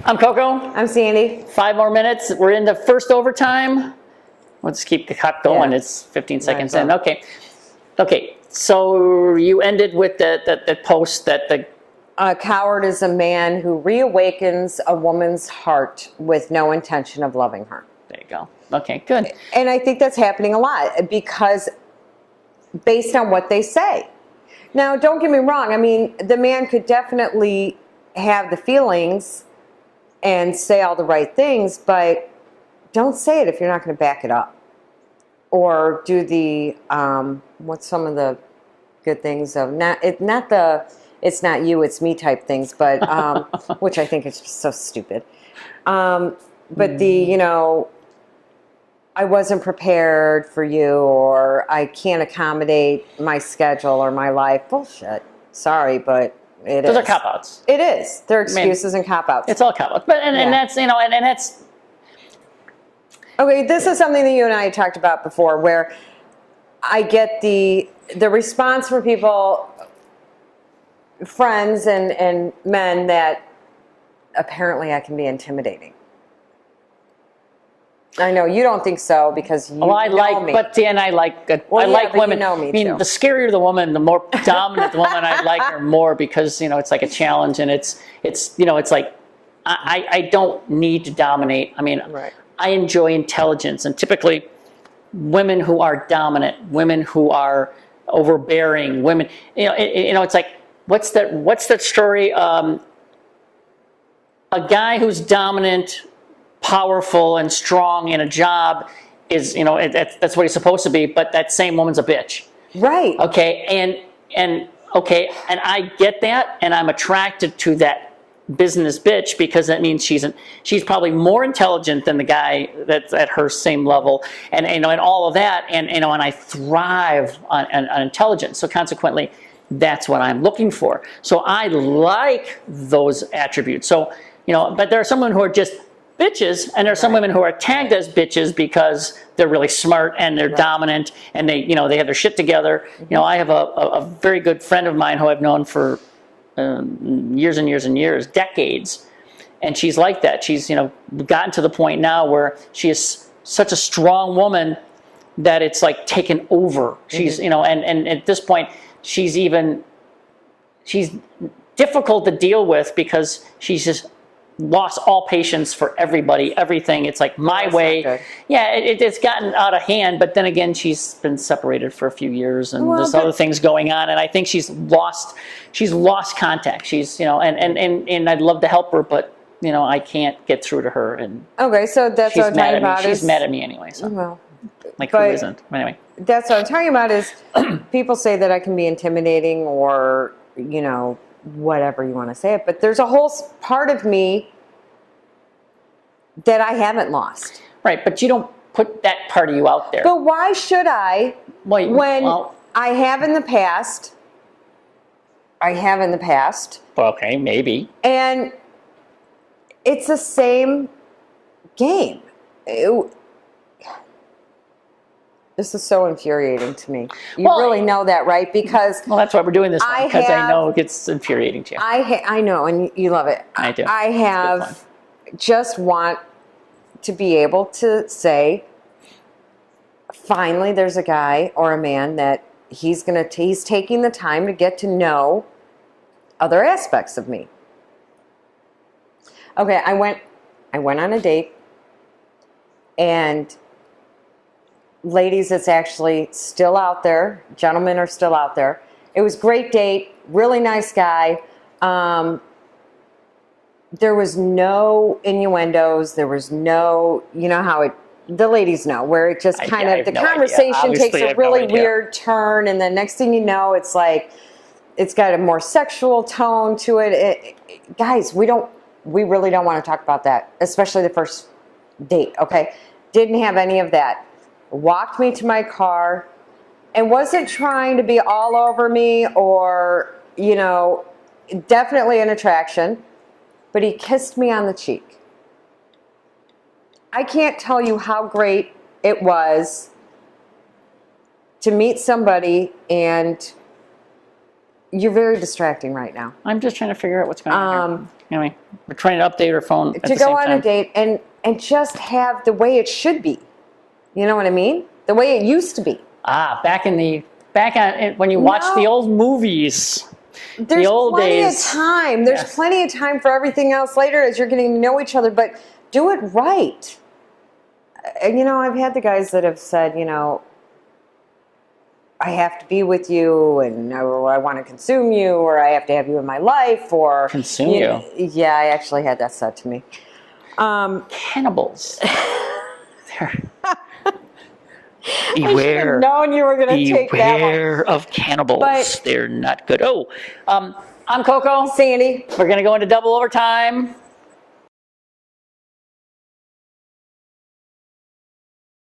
I'm Koko. I'm Sandy. 5 more minutes. We're in the first overtime. Let's keep the clock going. Yeah. It's 15 seconds in. Okay. Okay. So you ended with the post that the... A coward is a man who reawakens a woman's heart with no intention of loving her. There you go. Okay, good. And I think that's happening a lot because based on what they say. Now, don't get me wrong. I mean, the man could definitely have the feelings and say all the right things, but don't say it if you're not going to back it up. Or do the, what's some of the good things of, it's not you, it's me type things, but, which I think is just so stupid. But I wasn't prepared for you, or I can't accommodate my schedule or my life. Bullshit. Sorry, but Those are cop-outs. It is. They're excuses and cop-outs. It's all cop-outs. But, and that's, and that's... Okay, this is something that you and I talked about before, where I get the response from people, friends and men, that apparently I can be intimidating. I know you don't think so because you know me. But then I like women. You know me too. The scarier the woman, the more dominant the woman I like her more, because it's like a challenge, and it's like I don't need to dominate. I mean, right. I enjoy intelligence, and typically women who are dominant, women who are overbearing, women. It's like what's that story? A guy who's dominant, powerful and strong in a job is, that's what he's supposed to be, but that same woman's a bitch. Right. Okay, and I get that, and I'm attracted to that business bitch because that means she's probably more intelligent than the guy that's at her same level, and all of that, and I thrive on intelligence. So consequently, that's what I'm looking for. So I like those attributes. So but there are some women who are just bitches, and there are some women who are tagged as bitches because they're really smart and they're dominant, and they have their shit together. I have a very good friend of mine who I've known for years and years and years, decades, and she's like that. She's gotten to the point now where she is such a strong woman that it's like taken over. She's and at this point she's difficult to deal with because she's just lost all patience for everybody, everything. It's like my way. Yeah, it's gotten out of hand, but then again, she's been separated for a few years, and there's other things going on, and I think she's lost contact. She's, and I'd love to help her, but, I can't get through to her. And okay, so that's what I'm talking about. She's mad at me anyway, so. Well, like, who isn't? Anyway. That's what I'm talking about is people say that I can be intimidating or, whatever you want to say it, but there's a whole part of me that I haven't lost. Right, but you don't put that part of you out there. But why should I I have in the past? Okay, maybe. And it's the same game. This is so infuriating to me. You really know that, right? Because that's why we're doing this one, because I know it gets infuriating to you. I know, and you love it. I do. I just want to be able to say, finally, there's a guy or a man that he's taking the time to get to know other aspects of me. Okay, I went on a date, and ladies, it's actually still out there. Gentlemen are still out there. It was a great date, really nice guy. There was no innuendos. There was no, how the ladies know, where it just kind of, the conversation takes a really weird turn, and the next thing you know, it's like, it's got a more sexual tone to it. Guys, we really don't want to talk about that, especially the first date, okay? Didn't have any of that. Walked me to my car and wasn't trying to be all over me or, definitely an attraction, but he kissed me on the cheek. I can't tell you how great it was to meet somebody and You're very distracting right now. I'm just trying to figure out what's going on here. Anyway, we're trying to update our phone at To the same go on time. a date and just have the way it should be. You know what I mean? The way it used to be. Back on when you watch the old movies. There's old plenty days. of time. There's Yes. plenty of time for everything else later as you're getting to know each other, but do it right. And, I've had the guys that have said, I have to be with you, and or I want to consume you, or I have to have you in my life, or Consume you? Yeah, I actually had that said to me. Cannibals. I should Beware. have known you were going to take that one. Beware of cannibals. But- They're not good. I'm Koko. Sandy. We're going to go into double overtime.